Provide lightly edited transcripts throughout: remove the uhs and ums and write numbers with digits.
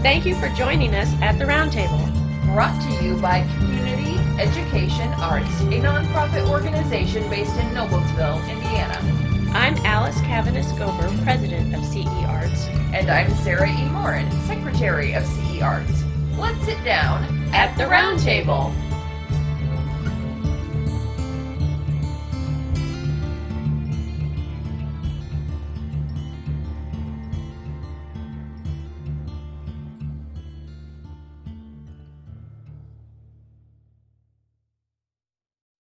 Thank you for joining us at the Roundtable. Brought to you by Community Education Arts, a nonprofit organization based in Noblesville, Indiana. I'm Alice Cavanis-Gober, president of CEArts. And I'm Sarah E. Morin, secretary of CEArts. Let's sit down at the Roundtable.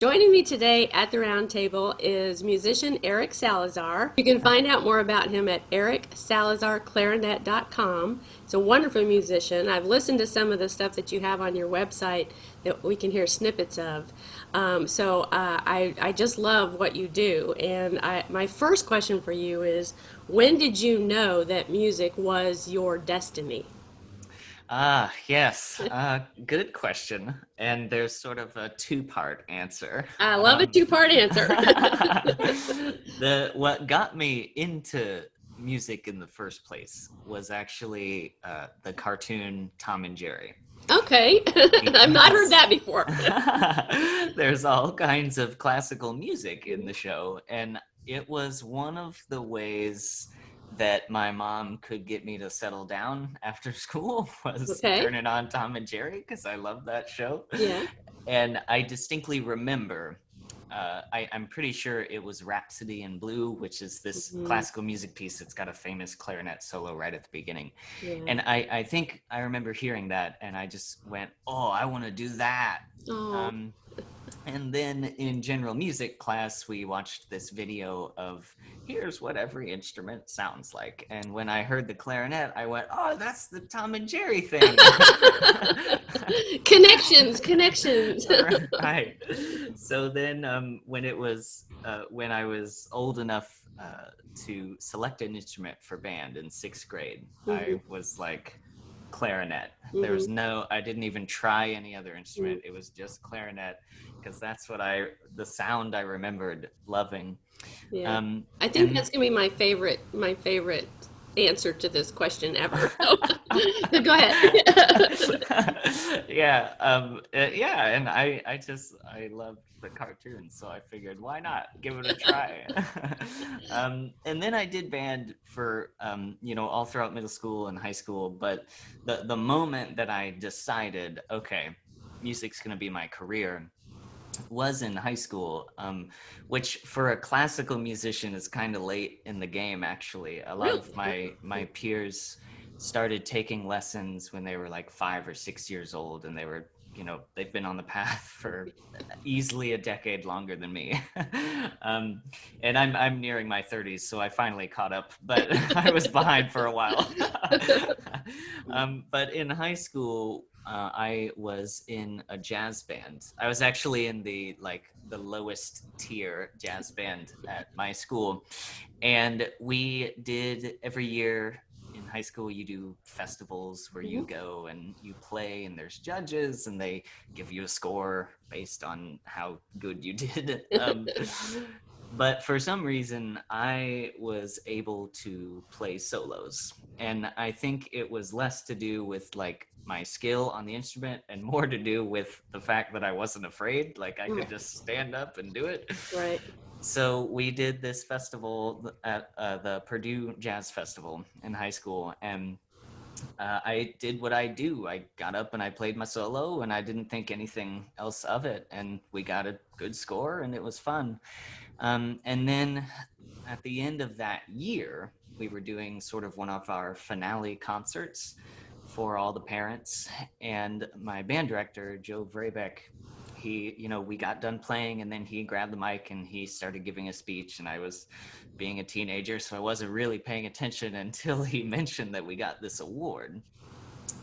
Joining me today at the Roundtable is musician Eric Salazar. You can find out more about him at ericsalazarclarinet.com. He's a wonderful musician. I've listened to some of the stuff that you have on your website that we can hear snippets of. I just love what you do. And my first question for you is, when did you know that music was your destiny? Yes. Good question. And there's sort of a two-part answer. I love a two-part answer. What got me into music in the first place was actually the cartoon Tom and Jerry. Okay. I've not heard that before. There's all kinds of classical music in the show, and it was one of the ways that my mom could get me to settle down after school was turning on Tom and Jerry, because I love that show. Yeah. And I distinctly remember, I'm pretty sure it was Rhapsody in Blue, which is this classical music piece that's got a famous clarinet solo right at the beginning. Yeah. And I think I remember hearing that, and I just went, oh, I want to do that. And then in general music class, we watched this video of here's what every instrument sounds like. And when I heard the clarinet, I went, oh, that's the Tom and Jerry thing. Connections. Right. So then when I was old enough to select an instrument for band in 6th grade, I was like, clarinet. There was I didn't even try any other instrument. It was just clarinet, because that's the sound I remembered loving. Yeah. I think that's gonna be my favorite answer to this question ever. Go ahead. And I loved the cartoon, so I figured, why not give it a try? And then I did band for all throughout middle school and high school, but the moment that I decided, okay, music's gonna be my career, was in high school, which for a classical musician is kind of late in the game, actually. A lot of my peers started taking lessons when they were like 5 or 6 years old, and they've been on the path for easily a decade longer than me. And I'm nearing my 30s, so I finally caught up, but I was behind for a while. But in high school, I was in a jazz band. I was actually in the lowest tier jazz band at my school. And we did, every year in high school, you do festivals where you go and you play, and there's judges, and they give you a score based on how good you did. But for some reason, I was able to play solos. And I think it was less to do with my skill on the instrument and more to do with the fact that I wasn't afraid. I could just stand up and do it. Right. So we did this festival at the Purdue Jazz Festival in high school, and I did what I do. I got up and I played my solo, and I didn't think anything else of it, and we got a good score, and it was fun. And then at the end of that year, we were doing sort of one of our finale concerts for all the parents, and my band director, Joe Vrebeck, we got done playing, and then he grabbed the mic and he started giving a speech, and I was being a teenager, so I wasn't really paying attention until he mentioned that we got this award.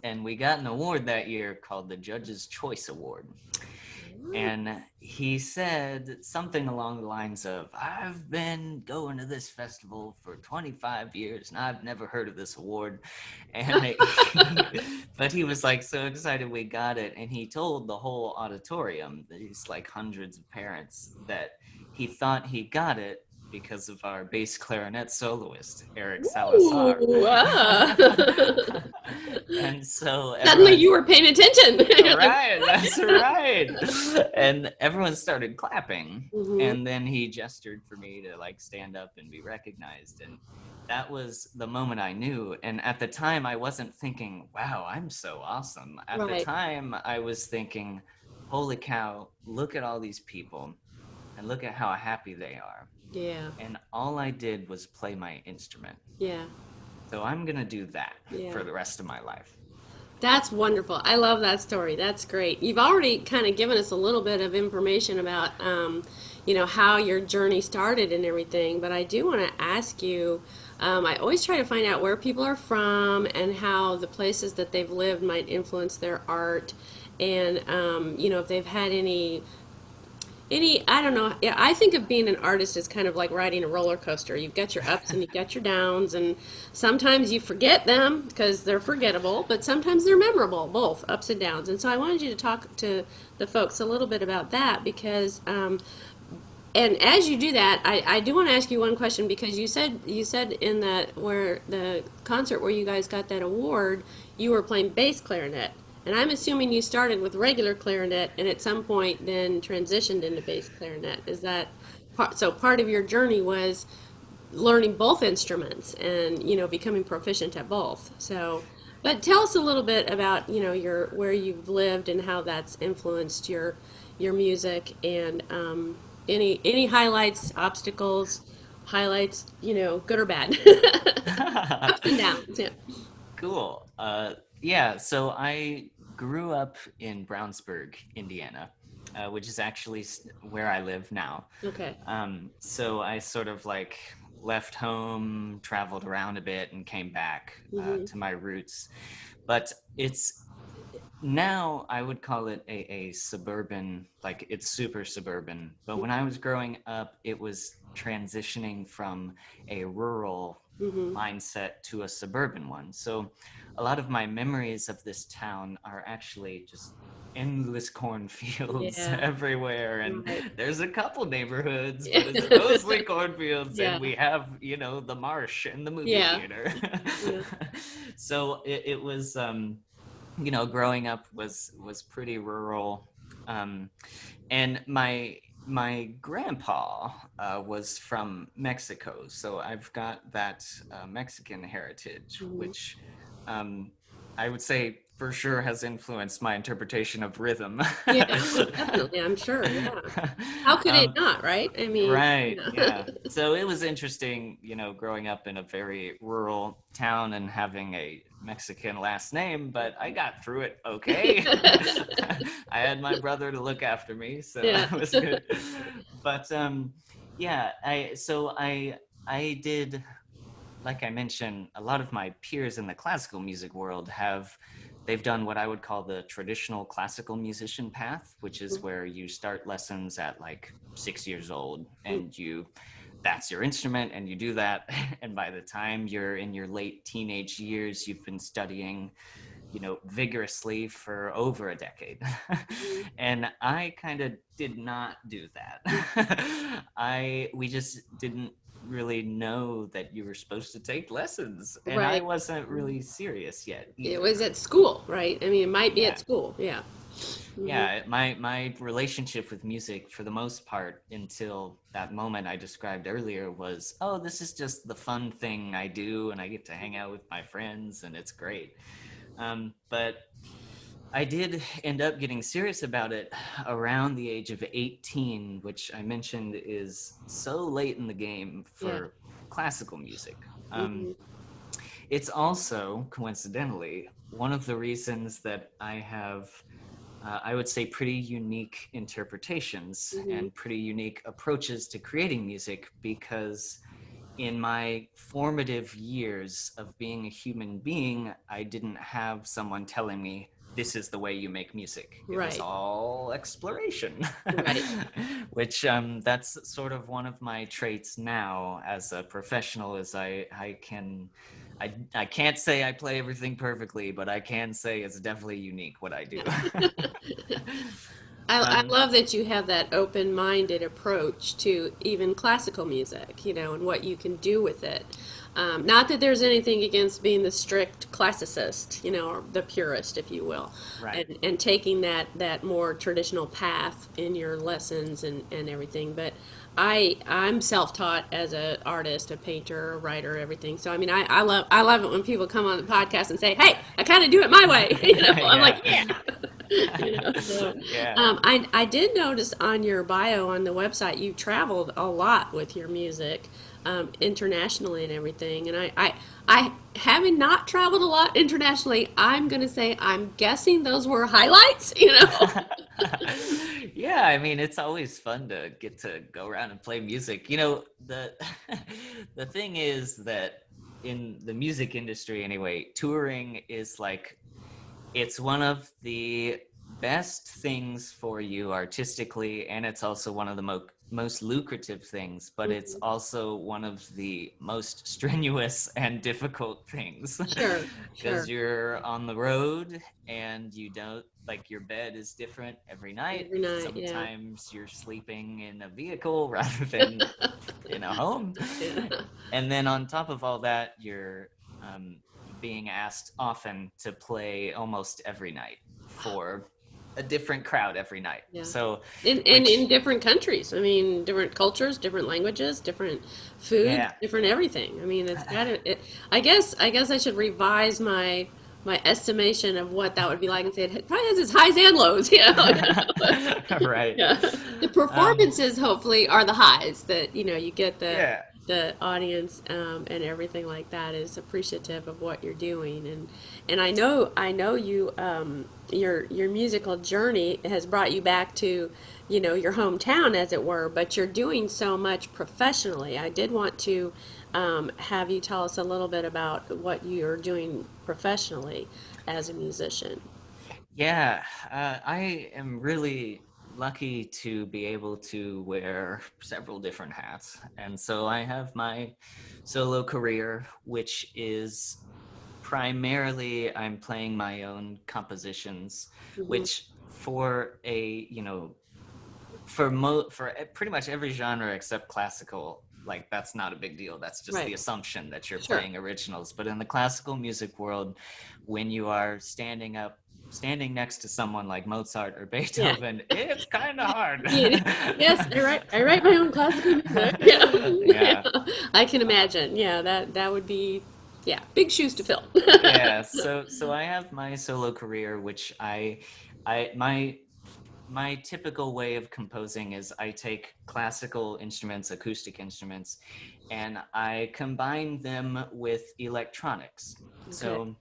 And we got an award that year called the Judge's Choice Award. And he said something along the lines of, I've been going to this festival for 25 years and I've never heard of this award. And but he was so excited we got it. And he told the whole auditorium, these hundreds of parents, that he thought he got it because of our bass clarinet soloist, Eric Salazar. And so Suddenly everyone, you were paying attention. You're like, right, that's right. And everyone started clapping. hmm And then he gestured for me to like stand up and be recognized. And that was the moment I knew. And at the time, I wasn't thinking, wow, I'm so awesome. At the Right. time, I was thinking, holy cow, look at all these people and look at how happy they are. Yeah. And all I did was play my instrument. Yeah. So I'm going to do that Yeah. for the rest of my life. That's wonderful. I love that story. That's great. You've already kind of given us a little bit of information about, how your journey started and everything. But I do want to ask you. I always try to find out where people are from and how the places that they've lived might influence their art, and if they've had any, I don't know. Yeah, I think of being an artist as kind of like riding a roller coaster. You've got your ups and you've got your downs, and sometimes you forget them because they're forgettable, but sometimes they're memorable, both ups and downs. And so I wanted you to talk to the folks a little bit about that because and as you do that, I do want to ask you one question because you said in that where the concert where you guys got that award, you were playing bass clarinet. And I'm assuming you started with regular clarinet and at some point then transitioned into bass clarinet. Is that so part of your journey was learning both instruments and becoming proficient at both. So, but tell us a little bit about your where you've lived and how that's influenced your music and any highlights, obstacles, highlights, good or bad, ups and downs. Yeah. Cool. Yeah, so I grew up in Brownsburg, Indiana, which is actually where I live now. Okay. So I sort of like left home, traveled around a bit, and came back hmm to my roots. But it's now I would call it a suburban, like it's super suburban. But when I was growing up, it was transitioning from a rural hmm mindset to a suburban one. So a lot of my memories of this town are actually just endless cornfields Yeah. everywhere, and Right. there's a couple neighborhoods, Yeah. but it's mostly cornfields, and Yeah. we have the marsh and the movie Yeah. theater. Yeah. So it was growing up was pretty rural, um, and my grandpa was from Mexico, so I've got that Mexican heritage, hmm which um, I would say for sure has influenced my interpretation of rhythm. Yeah. Oh, definitely. I'm sure. Yeah. How could it um, not, right? I mean, Right, yeah. So it was interesting, growing up in a very rural town and having a Mexican last name, but I got through it okay. I had my brother to look after me, so Yeah. that was good. But yeah, I did, like I mentioned, a lot of my peers in the classical music world they've done what I would call the traditional classical musician path, which is where you start lessons at like 6 years old and that's your instrument and you do that. And by the time you're in your late teenage years, you've been studying, vigorously for over a decade. And I kind of did not do that. We just didn't really know that you were supposed to take lessons, and I Right. wasn't really serious yet It either. was at school, right? I mean, it might be Yeah. at school. Yeah. hmm Yeah, my relationship with music for the most part until that moment I described earlier was, oh, this is just the fun thing I do and I get to hang out with my friends and it's great. But I did end up getting serious about it around the age of 18, which I mentioned is so late in the game Yeah. for classical music. hmm It's also, coincidentally, one of the reasons that I have, I would say, pretty unique interpretations hmm and pretty unique approaches to creating music, because in my formative years of being a human being, I didn't have someone telling me, this is the way you make music. It was Right. all exploration, Right. which that's sort of one of my traits now as a professional. Is I can't say I play everything perfectly, but I can say it's definitely unique what I do. Yeah. I um, love that you have that open-minded approach to even classical music, and what you can do with it. Not that there's anything against being the strict classicist, or the purist, if you will, Right. and taking that more traditional path in your lessons and everything. But I'm self-taught as an artist, a painter, a writer, everything. So I mean, I love it when people come on the podcast and say, "Hey, I kind of do it my way." I'm like, Yeah. yeah. So Yeah. I did notice on your bio on the website you traveled a lot with your music, internationally and everything. And I having not traveled a lot internationally, I'm gonna say I'm guessing those were highlights. Yeah, I mean, it's always fun to get to go around and play music. The the thing is that in the music industry anyway, touring is like it's one of the best things for you artistically, and it's also one of the most lucrative things, but it's Mhm. also one of the most strenuous and difficult things Sure, because sure. you're on the road and you don't like your bed is different every night. Every night, yeah. Sometimes you're sleeping in a vehicle rather than in a home. Yeah. And then on top of all that, you're um, being asked often to play almost every night for a different crowd every night. Yeah. So, In which, different countries. I mean, different cultures, different languages, different food, yeah, different everything. I mean, it's got it. I guess I should revise my estimation of what that would be like and say it probably has its highs and lows. right. Yeah. The Um, performances hopefully are the highs that you get yeah, the audience, and everything like that is appreciative of what you're doing, and I know you, your musical journey has brought you back to your hometown, as it were, but you're doing so much professionally. I did want to have you tell us a little bit about what you're doing professionally as a musician. yeah. I am really lucky to be able to wear several different hats. And so I have my solo career, which is primarily I'm playing my own compositions, Hmm. which for a for pretty much every genre except classical, like that's not a big deal. That's just the Right. assumption that you're Sure. playing originals. But in the classical music world, when you are standing next to someone like Mozart or Yeah. Beethoven, it's kind of hard. Yeah. Yes, I write my own classical music. Yeah. Yeah. Yeah. I can imagine. Yeah, that would be, yeah, big shoes to fill. Yeah, so I have my solo career, which my typical way of composing is I take classical instruments, acoustic instruments, and I combine them with electronics. Okay. So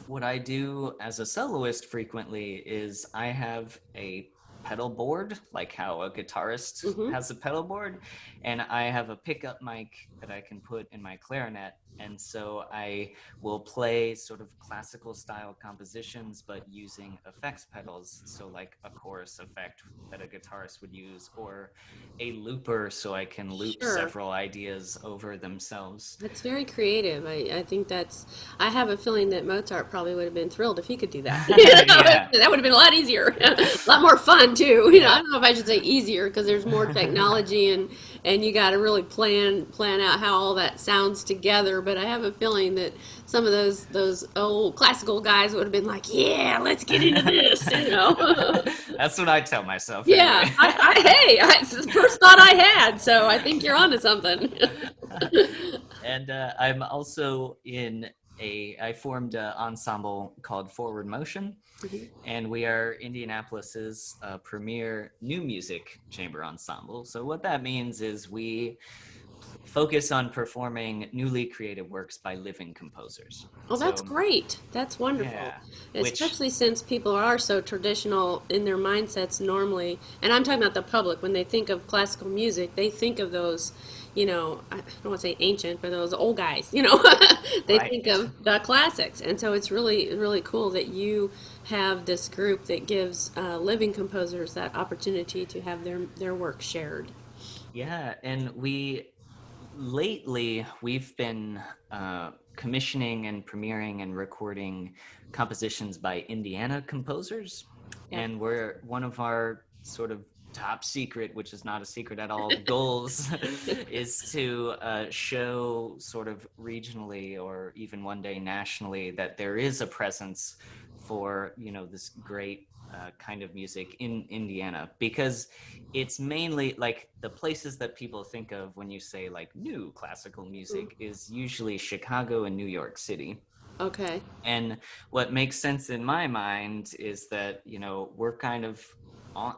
what I do as a soloist frequently is I have a pedal board, like how a guitarist Hmm. has a pedal board, and I have a pickup mic that I can put in my clarinet. And so I will play sort of classical style compositions, but using effects pedals. So, like a chorus effect that a guitarist would use, or a looper, so I can loop Sure. several ideas over themselves. That's very creative. I think I have a feeling that Mozart probably would have been thrilled if he could do that. Yeah, That would have been a lot easier, a lot more fun too. I yeah. don't know if I should say easier because there's more technology and you got to really plan out how all that sounds together. But I have a feeling that some of those old classical guys would have been like, yeah, let's get into this. That's what I tell myself Yeah, anyway. it's the first thought I had, so I think you're onto something. And I'm also I formed an ensemble called Forward Motion, Mhm. and we are Indianapolis's premier new music chamber ensemble. So what that means is we focus on performing newly created works by living composers. Oh, that's So great. That's wonderful. yeah, which Especially since people are so traditional in their mindsets normally. And I'm talking about the public. When they think of classical music, they think of those, I don't want to say ancient, but those old guys, they think right. of the classics. And so it's really, really cool that you have this group that gives living composers that opportunity to have their work shared. Yeah, and lately we've been commissioning and premiering and recording compositions by Indiana composers, Yeah. and we're one of our sort of top secret, which is not a secret at all, goals is to show sort of regionally or even one day nationally that there is a presence for, this great kind of music in Indiana, because it's mainly like the places that people think of when you say like new classical music is usually Chicago and New York City. Okay. And what makes sense in my mind is that, we're kind of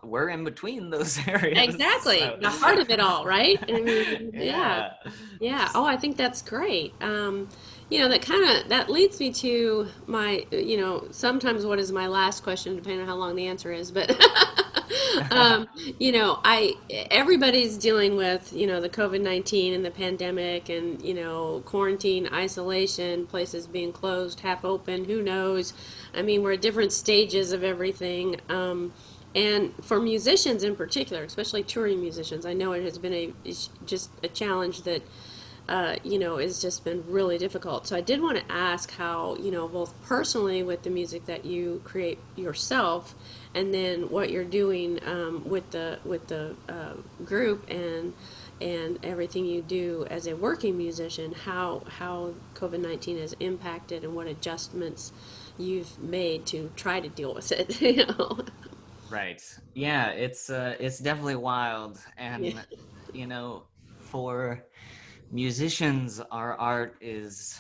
we're in between those areas. Exactly. So The heart of it all, right? I mean, yeah. yeah. Yeah. Oh, I think that's great. That kind of that leads me to my, sometimes what is my last question, depending on how long the answer is. But, I everybody's dealing with, the COVID-19 and the pandemic and, quarantine, isolation, places being closed, half open. Who knows? I mean, we're at different stages of everything. And for musicians in particular, especially touring musicians, I know it has been just a challenge that has just been really difficult. So I did want to ask how, both personally with the music that you create yourself, and then what you're doing with the group and everything you do as a working musician, how COVID-19 has impacted and what adjustments you've made to try to deal with it. Right. Yeah, it's definitely wild. Yeah. And for musicians, our art is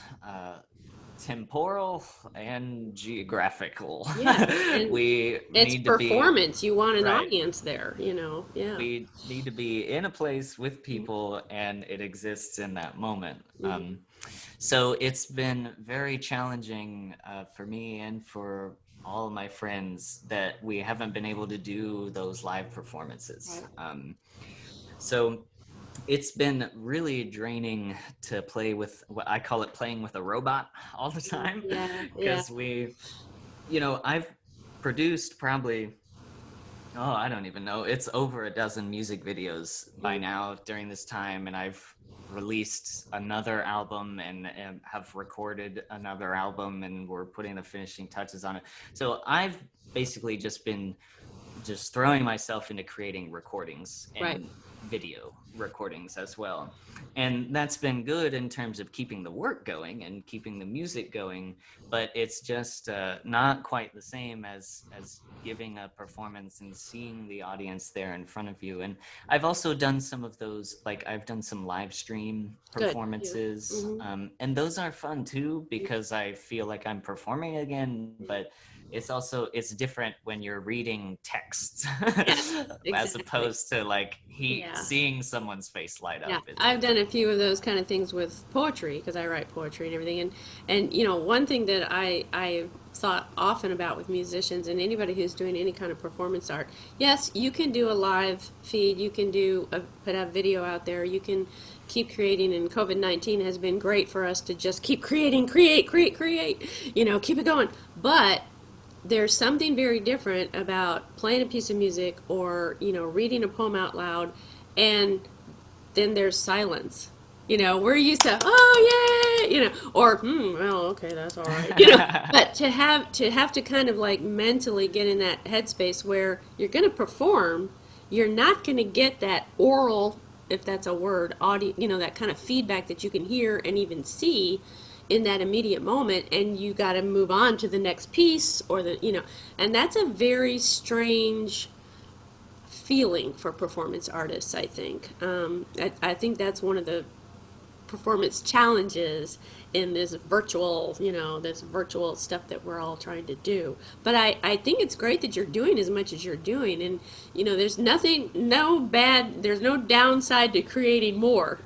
temporal and geographical. Yeah, and We it's need to be performance. You want an right. audience there, Yeah. We need to be in a place with people, and it exists in that moment. Mhm. So it's been very challenging for me and for all of my friends that we haven't been able to do those live performances. Right. So it's been really draining to play with what I call it playing with a robot all the time, Yeah, yeah. because I've produced probably, oh, I don't even know. It's over a dozen music videos by Mm. now during this time, and I've released another album and have recorded another album, and we're putting the finishing touches on it. So I've basically just been just throwing myself into creating recordings Right. and video recordings as well. And that's been good in terms of keeping the work going and keeping the music going, but it's just not quite the same as giving a performance and seeing the audience there in front of you. And I've also done some of those, like I've done some live stream Good. Yeah. performances, Hmm. and those are fun too, because I feel like I'm performing again, but it's different when you're reading texts Yeah. as Exactly. opposed to like Yeah. seeing someone's face light Yeah, up. I've done a few of those kind of things with poetry because I write poetry and everything. And one thing that I thought often about with musicians and anybody who's doing any kind of performance art. Yes, you can do a live feed. You can put a video out there. You can keep creating. And COVID-19 has been great for us to just keep creating, create. Keep it going. But there's something very different about playing a piece of music or reading a poem out loud, and then there's silence. We're used to, oh yay, or well, okay, that's all right. But to have to kind of like mentally get in that headspace where you're going to perform, you're not going to get that oral, if that's a word, audio, that kind of feedback that you can hear and even see in that immediate moment, and you got to move on to the next piece or and that's a very strange feeling for performance artists, I think. I think that's one of the performance challenges in this virtual stuff that we're all trying to do. But I think it's great that you're doing as much as you're doing. And, there's there's no downside to creating more.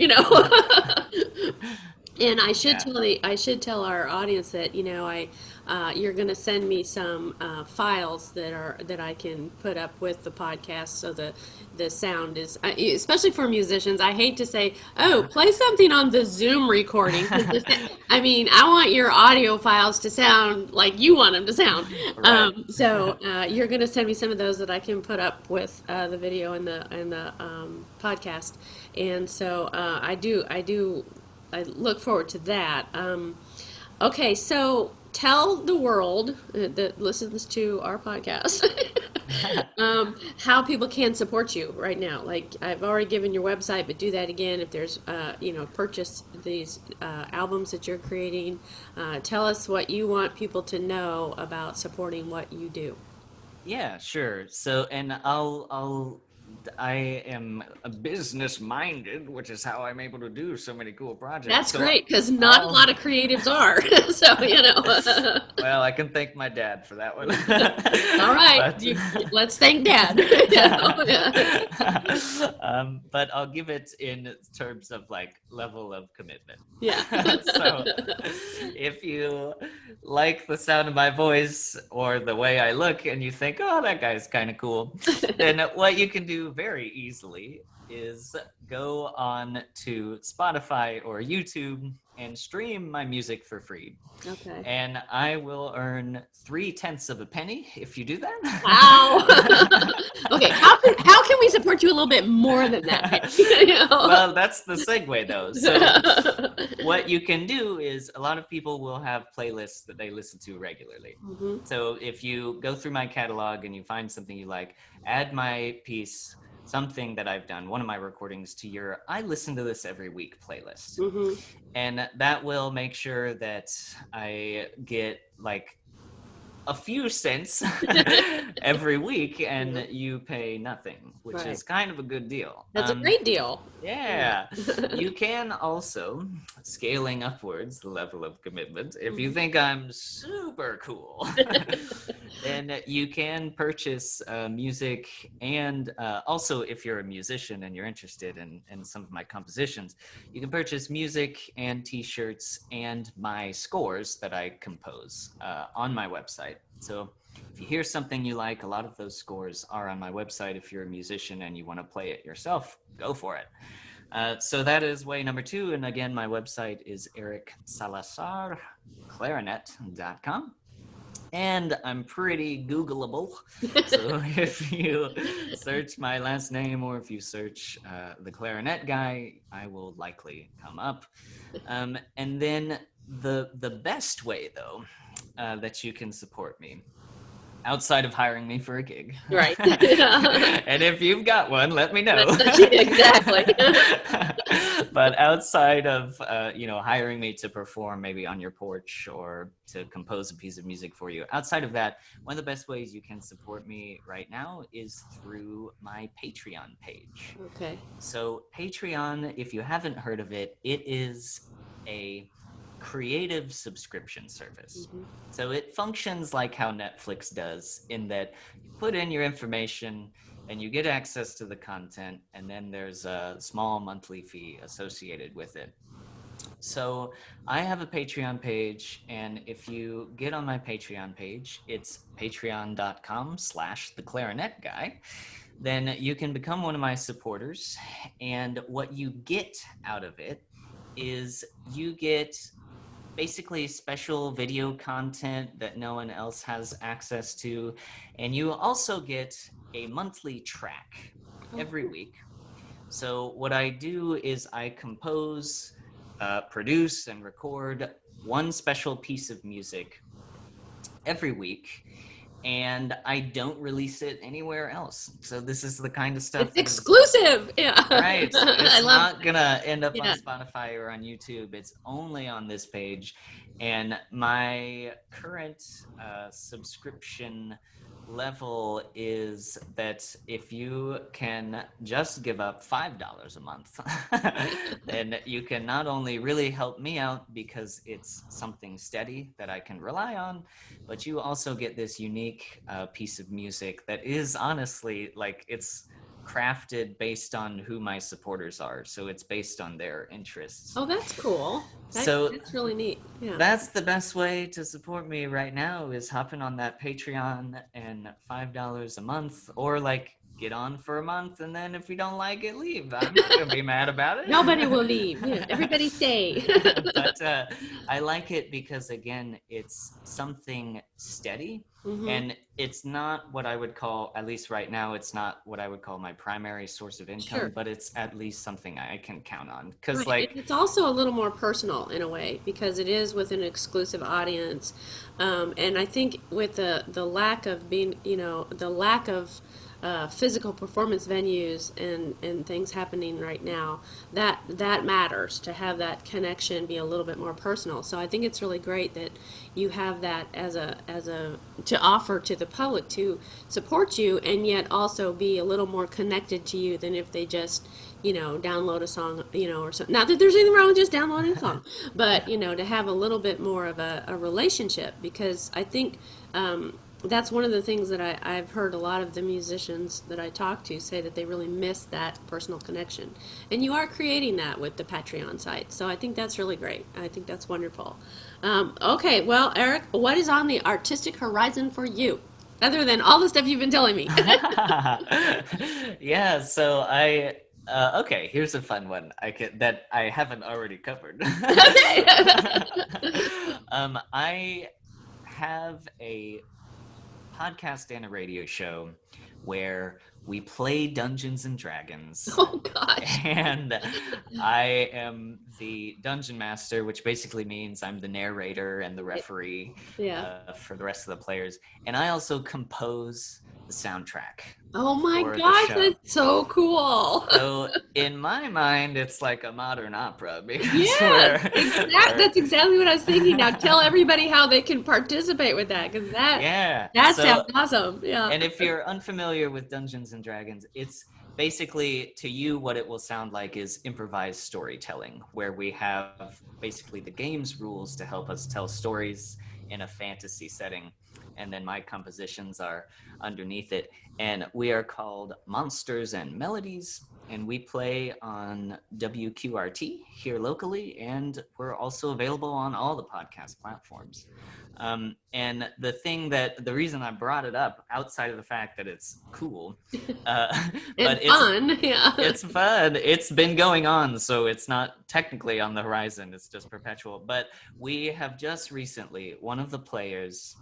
And Yeah. I should tell our audience that you're going to send me some files that I can put up with the podcast, so the sound is, especially for musicians. I hate to say, oh, play something on the Zoom recording, 'cause I mean, I want your audio files to sound like you want them to sound. Right. So you're going to send me some of those that I can put up with the video and the podcast, and so I look forward to that. Okay, so tell the world that listens to our podcast How people can support you right now. Like I've already given your website, but do that again if there's, purchase these albums that you're creating. Tell us what you want people to know about supporting what you do. Yeah, sure. So, and I am a business minded, which is how I'm able to do so many cool projects. That's So great because not a I'll, lot of creatives are. So, well, I can thank my dad for that one. all right, But let's thank Dad. but I'll give it in terms of like level of commitment. Yeah. So if you like the sound of my voice or the way I look and you think, oh, that guy's kind of cool, then what you can do very easily is go on to Spotify or YouTube and stream my music for free. Okay. And I will earn 3/10 of a penny if you do Wow. that. Okay, how can we support you a little bit more than that? Well, that's the segue though. So what you can do is a lot of people will have playlists that they listen to regularly. Mhm. So if you go through my catalog and you find something you like, add my piece, something that I've done, one of my recordings, to your I listen to this every week playlist. Mhm. And that will make sure that I get like a few cents every week and Yeah. you pay nothing, which Right. is kind of a good deal. That's a great deal. Yeah, you can also, scaling upwards the level of commitment, if you think I'm super cool, then you can purchase music. And also, if you're a musician and you're interested in some of my compositions, you can purchase music and t-shirts and my scores that I compose on my website. So if you hear something you like, a lot of those scores are on my website. If you're a musician and you want to play it yourself, go for it. So that is way number 2. And again, my website is ericsalazarclarinet.com. And I'm pretty Googleable. So if you search my last name or if you search the Clarinet Guy, I will likely come up. And then the best way, though, that you can support me, outside of hiring me for a gig. Right. And if you've got one, let me know. Exactly. But outside of hiring me to perform maybe on your porch or to compose a piece of music for you, outside of that, one of the best ways you can support me right now is through my Patreon page. Okay. So Patreon, if you haven't heard of it, it is a creative subscription service. Mhm. So it functions like how Netflix does, in that you put in your information and you get access to the content, and then there's a small monthly fee associated with it. So I have a Patreon page, and if you get on my Patreon page, it's patreon.com/theclarinetguy. Then you can become one of my supporters, and what you get out of it is you get basically special video content that no one else has access to. And you also get a monthly track every week. So what I do is I compose, produce, and record one special piece of music every week. And I don't release it anywhere else. So this is the kind of stuff It's exclusive. Yeah. right. I It's love. not gonna end up on Yeah. Spotify or on YouTube. It's only on this page. And my current subscription level is that if you can just give up $5 a month, then you can not only really help me out because it's something steady that I can rely on, but you also get this unique piece of music that is honestly like it's crafted based on who my supporters are. So it's based on their interests. Oh, that's cool. So That's really neat. Yeah. that's the best way to support me right now, is hopping on that Patreon, and $5 a month, or like get on for a month, and then if you don't like it, leave. I'm not gonna be mad about it. Nobody will leave. Yeah, everybody stay. But I like it because, again, it's something steady, and it's not what I would call, at least right now, it's not what I would call my primary source of income, Sure. but it's at least something I can count on. Because, Right. like, And it's also a little more personal in a way because it is with an exclusive audience. And I think with the lack of being, the lack of physical performance venues and things happening right now, that matters to have that connection be a little bit more personal. So I think it's really great that you have that as a to offer to the public to support you and yet also be a little more connected to you than if they just download a song, or something. Not that there's anything wrong with just downloading a song, but to have a little bit more of a relationship, because I think that's one of the things that I've heard a lot of the musicians that I talk to say that they really miss that personal connection. And you are creating that with the Patreon site. So I think that's really great. I think that's wonderful. Okay, well, Eric, what is on the artistic horizon for you? Other than all the stuff you've been telling me. Yeah, so okay, here's a fun one that I haven't already covered. Okay. I have a podcast and a radio show where we play Dungeons and Dragons. Oh gosh. And I am the dungeon master, which basically means I'm the narrator and the referee for the rest of the players. And I also compose the soundtrack. Oh my for the gosh, show. that's so cool. So in my mind, it's like a modern opera because That's exactly what I was thinking. Now tell everybody how they can participate with that, because that sounds awesome. Yeah. And if you're unfamiliar with Dungeons and Dragons, it's basically, to you, what it will sound like is improvised storytelling, where we have basically the game's rules to help us tell stories in a fantasy setting, and then my compositions are underneath it. And we are called Monsters and Melodies, and we play on WQRT here locally, and we're also available on all the podcast platforms. And the reason I brought it up, outside of the fact that it's cool, but it's fun, it's fun. It's been going on, so it's not technically on the horizon. It's just perpetual. But we have just recently, one of the players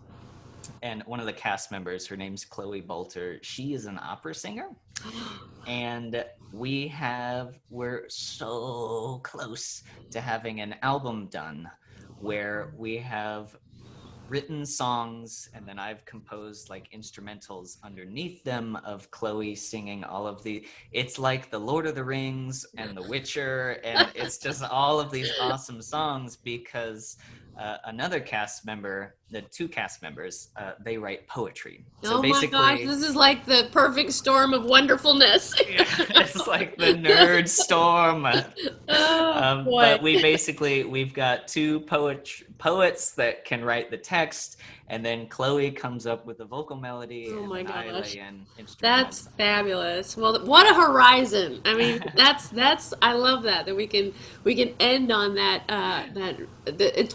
and one of the cast members, her name's Chloe Bolter. She is an opera singer, and we're so close to having an album done where we have written songs and then I've composed like instrumentals underneath them of Chloe singing all of it's like the Lord of the Rings and The Witcher, and it's just all of these awesome songs because another cast member, the two cast members, they write poetry. So oh my gosh, this is like the perfect storm of wonderfulness. Yeah, it's like the nerd storm. But we've got two poets that can write the text, and then Chloe comes up with the vocal melody, and then I lay in instrumentals. That's fabulous. Well, what a horizon! I mean, that's I love that we can end on that.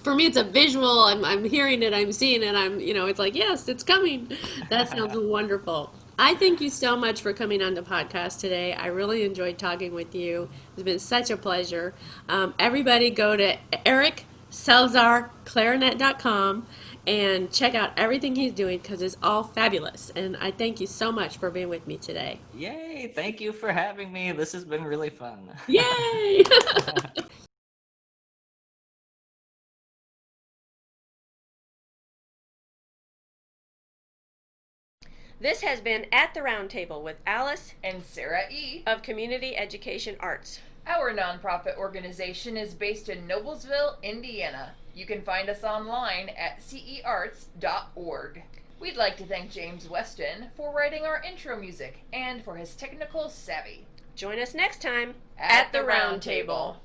For me, it's a visual. I'm hearing it. I'm seeing it. it's like, yes, it's coming. That sounds wonderful. I thank you so much for coming on the podcast today. I really enjoyed talking with you. It's been such a pleasure. Everybody go to EricSalazarClarinet.com and check out everything he's doing because it's all fabulous. And I thank you so much for being with me today. Yay! Thank you for having me. This has been really fun. Yay! This has been At the Round Table with Alice and Sarah E. of Community Education Arts. Our nonprofit organization is based in Noblesville, Indiana. You can find us online at CEArts.org. We'd like to thank James Weston for writing our intro music and for his technical savvy. Join us next time at the Round Table.